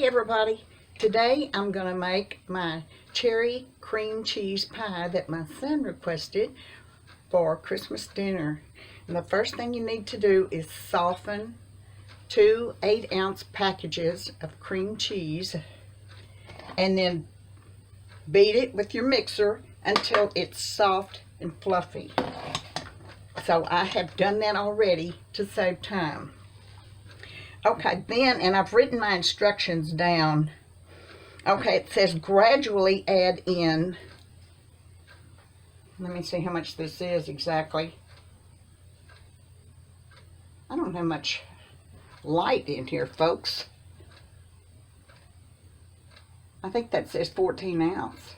Hey everybody, today I'm going to make my cherry cream cheese pie that my son requested for Christmas dinner. And the first thing you need to do is soften 2 8-ounce packages of cream cheese and then beat it with your mixer until it's soft and fluffy. So I have done that already to save time. Okay, then, and I've written my instructions down. Okay, it says gradually add in. Let me see how much this is exactly. I don't have much light in here, folks. I think that says 14 ounce.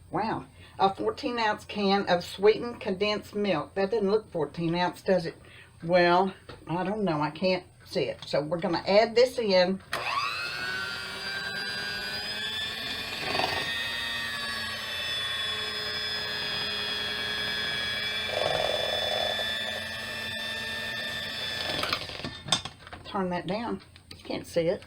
Wow, a 14-ounce can of sweetened condensed milk. That doesn't look 14 ounce, does it? Well, I don't know. I can't see it. So we're going to add this in. Turn that down. You can't see it.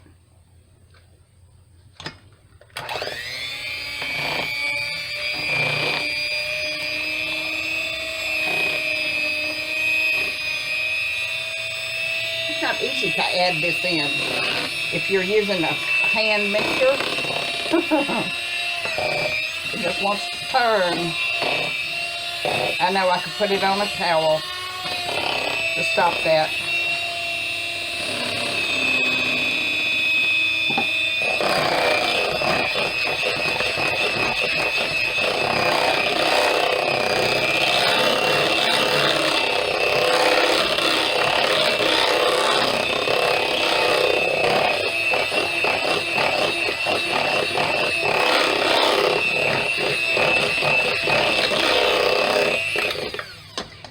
It's not easy to add this in if you're using a hand mixer. It just wants to turn. I know I could put it on a towel to stop that.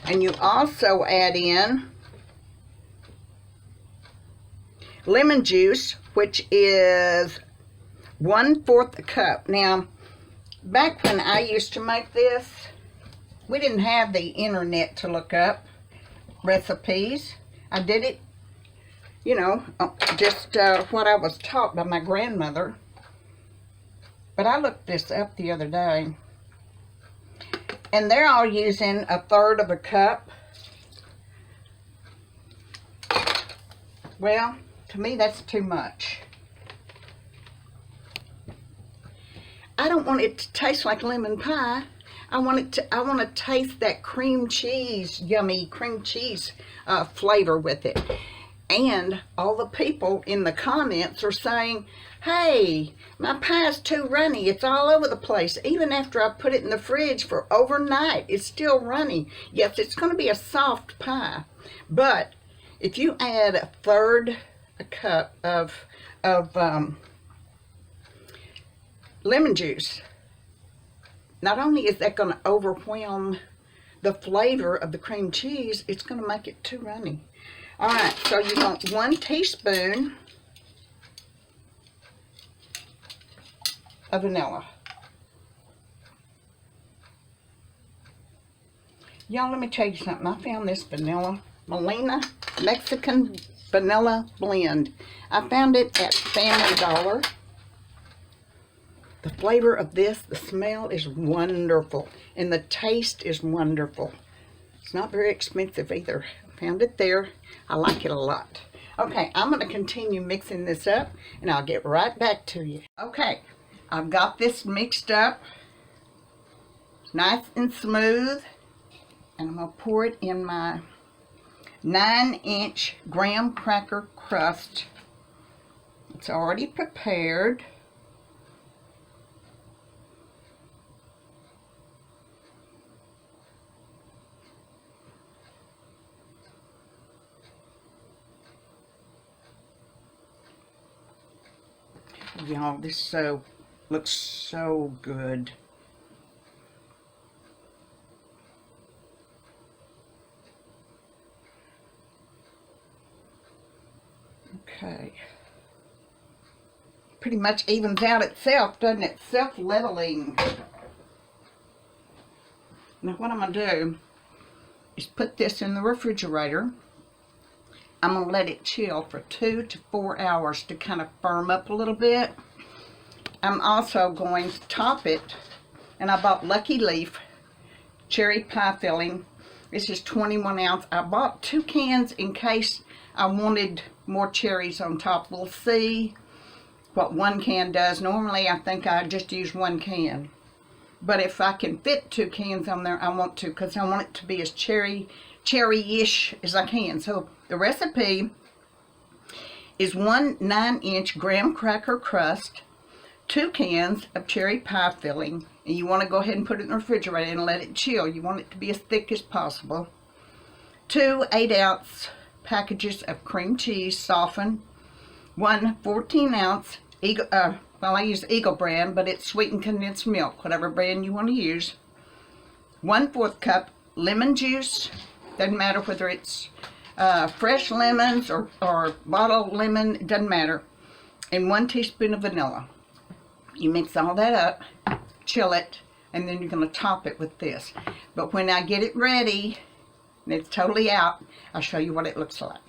And you also add in lemon juice, which is 1/4 cup. Now, back when I used to make this, we didn't have the internet to look up recipes. I did it, you know, just what I was taught by my grandmother. But I looked this up the other day. And they're all using 1/3 cup. Well, to me that's too much. I don't want it to taste like lemon pie. I want to taste that cream cheese, yummy cream cheese flavor with it. And all the people in the comments are saying, hey, my pie's too runny. It's all over the place. Even after I put it in the fridge for overnight, it's still runny. Yes, it's going to be a soft pie. But if you add 1/3 cup of lemon juice, not only is that going to overwhelm the flavor of the cream cheese, it's going to make it too runny. All right, so you want 1 teaspoon of vanilla. Y'all, let me tell you something. I found this vanilla, Molina Mexican Vanilla Blend. I found it at Family Dollar. The flavor of this, the smell is wonderful, and the taste is wonderful. It's not very expensive either. I found it there. I like it a lot. Okay, I'm going to continue mixing this up, and I'll get right back to you. Okay, I've got this mixed up, nice and smooth, and I'm going to pour it in my 9-inch graham cracker crust. It's already prepared. Y'all, this looks so good. Okay. Pretty much evens out itself, doesn't it? Self-leveling. Now what I'm going to do is put this in the refrigerator I'm going to let it chill for 2 to 4 hours to kind of firm up a little bit. I'm also going to top it, and I bought Lucky Leaf cherry pie filling. This is 21 ounce. I bought 2 cans in case I wanted more cherries on top. We'll see what 1 can does. Normally I think I just use 1 can. But if I can fit 2 cans on there, I want to, because I want it to be as cherry-ish as I can. So the recipe is 1 9-inch graham cracker crust, 2 cans of cherry pie filling, and you want to go ahead and put it in the refrigerator and let it chill. You want it to be as thick as possible. 2 8-ounce packages of cream cheese softened, 1 14-ounce Eagle, well, I use Eagle brand, but it's sweetened condensed milk, whatever brand you want to use. 1/4 cup lemon juice. Doesn't matter whether it's fresh lemons or bottled lemon, it doesn't matter. And 1 teaspoon of vanilla. You mix all that up, chill it, and then you're going to top it with this. But when I get it ready and it's totally out, I'll show you what it looks like.